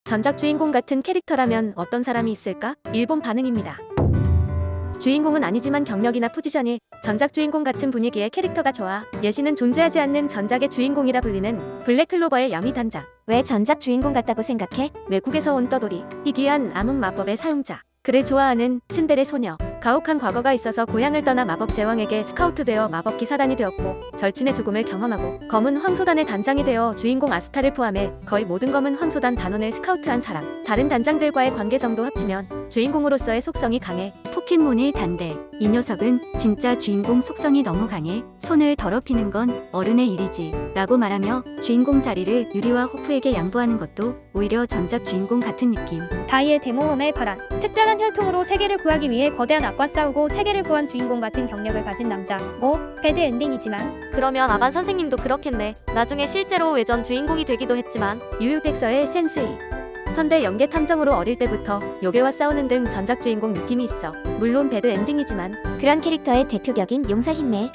전작 주인공 같은 캐릭터라면 어떤 사람이 있을까? 일본 반응입니다. 주인공은 아니지만 경력이나 포지션이 전작 주인공 같은 분위기의 캐릭터가 좋아. 예시는 존재하지 않는 전작의 주인공이라 불리는 블랙클로버의 야미 단장. 왜 전작 주인공 같다고 생각해? 외국에서 온 떠돌이, 희귀한 암흑 마법의 사용자. 그를 좋아하는 츤데레 소녀. 가혹한 과거가 있어서 고향을 떠나 마법 제왕에게 스카우트되어 마법 기사단이 되었고 절친의 죽음을 경험하고 검은 황소단의 단장이 되어 주인공 아스타를 포함해 거의 모든 검은 황소단 단원을 스카우트한 사람. 다른 단장들과의 관계 정도 합치면 주인공으로서의 속성이 강해. 포켓몬의 단델. 이 녀석은 진짜 주인공 속성이 너무 강해. 손을 더럽히는 건 어른의 일이지 라고 말하며 주인공 자리를 유리와 호프에게 양보하는 것도 오히려 전작 주인공 같은 느낌. 다이의 대모험의 바람. 특별한 혈통으로 세계를 구하기 위해 거대한 악과 싸우고 세계를 구한 주인공 같은 경력을 가진 남자. 뭐 배드 엔딩이지만. 그러면 아반 선생님도 그렇겠네. 나중에 실제로 외전 주인공이 되기도 했지만. 유유백서의 센스이. 선대 연계 탐정으로 어릴 때부터 요괴와 싸우는 등 전작 주인공 느낌이 있어. 물론 배드 엔딩이지만 그런 캐릭터의 대표격인 용사 힘내.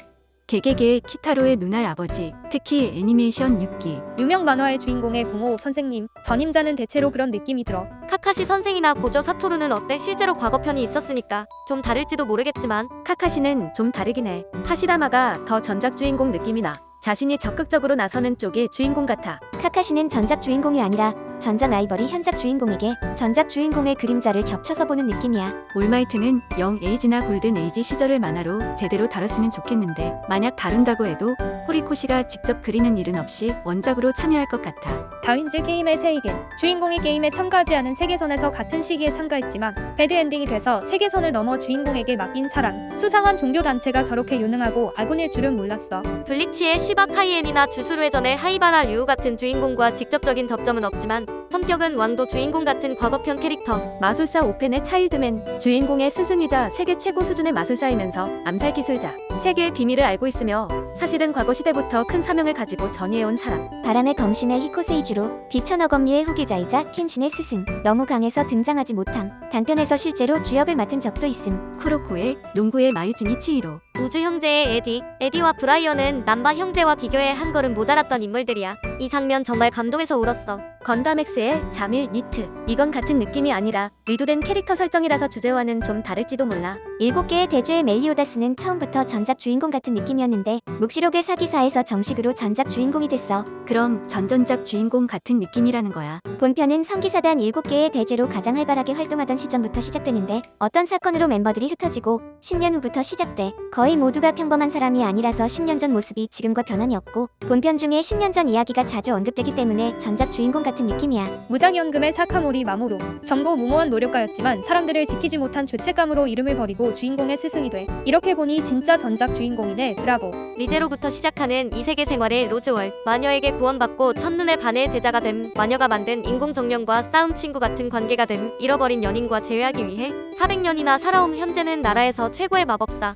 개개개의 키타로의 눈알 아버지. 특히 애니메이션 6기. 유명 만화의 주인공의 부모 선생님. 전임자는 대체로 그런 느낌이 들어. 카카시 선생이나 고조 사토루는 어때? 실제로 과거편이 있었으니까 좀 다를지도 모르겠지만. 카카시는 좀 다르긴 해. 하시라마가 더 전작 주인공 느낌이 나. 자신이 적극적으로 나서는 쪽이 주인공 같아. 카카시는 전작 주인공이 아니라 전작 라이벌이 현작 주인공에게 전작 주인공의 그림자를 겹쳐서 보는 느낌이야. 올마이트는 영 에이지나 골든 에이지 시절을 만화로 제대로 다뤘으면 좋겠는데 만약 다룬다고 해도 호리코시가 직접 그리는 일은 없이 원작으로 참여할 것 같아. 다윈즈 게임의 세이겐. 주인공이 게임에 참가하지 않은 세계선에서 같은 시기에 참가했지만 배드 엔딩이 돼서 세계선을 넘어 주인공에게 맡긴 사람. 수상한 종교단체가 저렇게 유능하고 아군일 줄은 몰랐어. 블리치의 시바 카이엔이나 주술회전의 하이바라 류 같은 주인공과 직접적인 접점은 없지만 성격은 왕도 주인공 같은 과거편 캐릭터. 마술사 오펜의 차일드맨. 주인공의 스승이자 세계 최고 수준의 마술사이면서 암살 기술자. 세계의 비밀을 알고 있으며 사실은 과거 시대부터 큰 사명을 가지고 전이해온 사람. 바람의 검심의 히코세이주로 비천어검리의 후계자이자 켄신의 스승. 너무 강해서 등장하지 못함. 단편에서 실제로 주역을 맡은 적도 있음. 쿠로코의 농구의 마유즈미 치히로. 우주 형제의 에디와 브라이언은 남바 형제와 비교해 한 걸음 모자랐던 인물들이야. 이 장면 정말 감동해서 울었어. 건담엑스의 자밀 니트. 이건 같은 느낌이 아니라 의도된 캐릭터 설정이라서 주제와는 좀 다를지도 몰라. 7개의 대죄의 멜리오다스는 처음부터 전작 주인공 같은 느낌이었는데 묵시록의 사기사에서 정식으로 전작 주인공이 됐어. 그럼 전전작 주인공 같은 느낌이라는 거야. 본편은 성기사단 7개의 대죄로 가장 활발하게 활동하던 시점부터 시작되는데 어떤 사건으로 멤버들이 흩어지고 10년 후부터 시작돼. 거의 모두가 평범한 사람이 아니라서 10년 전 모습이 지금과 변함이 없고 본편 중에 10년 전 이야기가 자주 언급되기 때문에 전작 주인공 같은 느낌이야. 무장연금의 사카모리 마모로. 정보 무모한 노력가였지만 사람들을 지키지 못한 죄책감으로 이름을 버리고 주인공의 스승이 돼. 이렇게 보니 진짜 전작 주인공이네. 브라보. 리제로부터 시작하는 이 세계 생활의 로즈월. 마녀에게 구원받고 첫눈에 반해 제자가 됨. 마녀가 만든 인공정령과 싸움 친구 같은 관계가 됨. 잃어버린 연인과 재회하기 위해 400년이나 살아온 현재는 나라에서 최고의 마법사.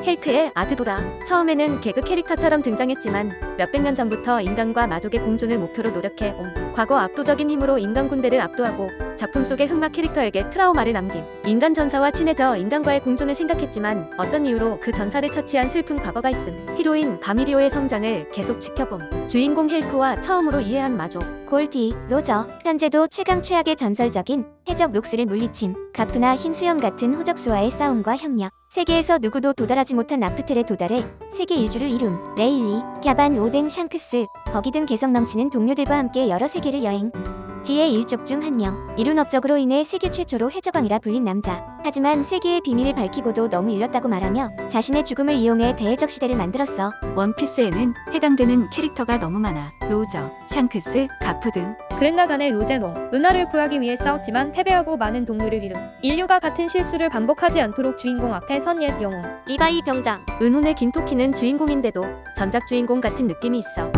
헬크의 아즈도라. 처음에는 개그 캐릭터처럼 등장했지만 몇백 년 전부터 인간과 마족의 공존을 목표로 노력해 온 과거 압도적인 힘으로 인간 군대를 압도하고 작품 속의 흑막 캐릭터에게 트라우마를 남김. 인간 전사와 친해져 인간과의 공존을 생각했지만 어떤 이유로 그 전사를 처치한 슬픈 과거가 있음. 히로인 바미리오의 성장을 계속 지켜봄. 주인공 헬크와 처음으로 이해한 마족. 골디, 로저. 현재도 최강 최악의 전설적인 해적 록스를 물리침. 가프나 흰 수염 같은 호적수와의 싸움과 협력. 세계에서 누구도 도달하지 못한 나프텔에 도달해 세계 일주를 이룬. 레일리, 갸반, 오뎅, 샹크스, 버기 등 개성 넘치는 동료들과 함께 여러 세계를 여행. 뒤의 일족 중 한 명. 이룬 업적으로 인해 세계 최초로 해적왕이라 불린 남자. 하지만 세계의 비밀을 밝히고도 너무 일렀다고 말하며 자신의 죽음을 이용해 대해적 시대를 만들었어. 원피스에는 해당되는 캐릭터가 너무 많아. 로저, 샹크스, 가프 등. 그랜라간의 로제농. 은하를 구하기 위해 싸웠지만 패배하고 많은 동료를 잃음. 인류가 같은 실수를 반복하지 않도록 주인공 앞에 선 옛 영웅. 리바이 병장. 은혼의 김토키는 주인공인데도 전작 주인공 같은 느낌이 있어.